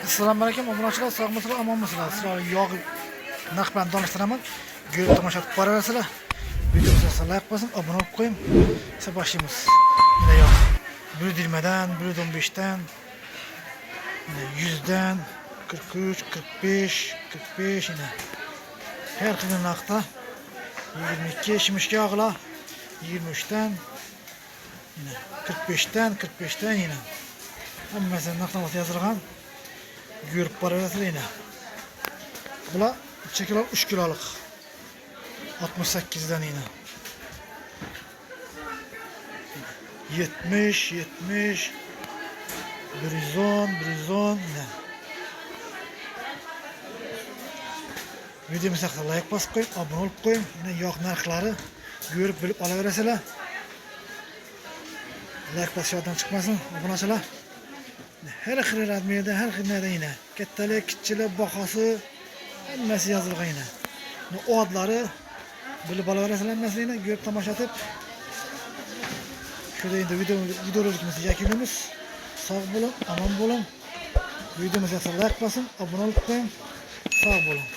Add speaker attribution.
Speaker 1: Assalomu alaykum obunachilar, sog'misizlar, omonmisizlar? Sizlarga yog' narx bilan tanishtiraman. Ko'rib tomosha qilib boraverasizlar. Videomizni like bosing, obuna bo'lib qo'ying. Siz boshlaymiz. Yine yog' 120dan, 115dan, 100dan, 43, 45, 45 yine. Her xil narxda 22 shimishga yog'lar 23dan, yine 45dan yine. Hammasi narxlar yozilgan. Görüp boraverasizlar yine. Bular 2 kilo 3 kiloluk 68'den yine 70 110 yine. Videomuza like basıp koyun, abone olup koyun. Yine yog' narxlari görüp bilip olaverasizlar. Like basışlardan çıkmasın obunachilar. Her xil razmerda, her xil nerede yine. Kattalik, kichiklik, bahası hammasi yozilgan yine. O adları bilib olaverasizlar yine görüp tomosha qilib. Şurada endi videolarimizni yakunlaymiz. Sog' bo'ling, omon bo'ling. Videomuza like bosing, obuna bo'lib qo'ying. Sog' bo'ling.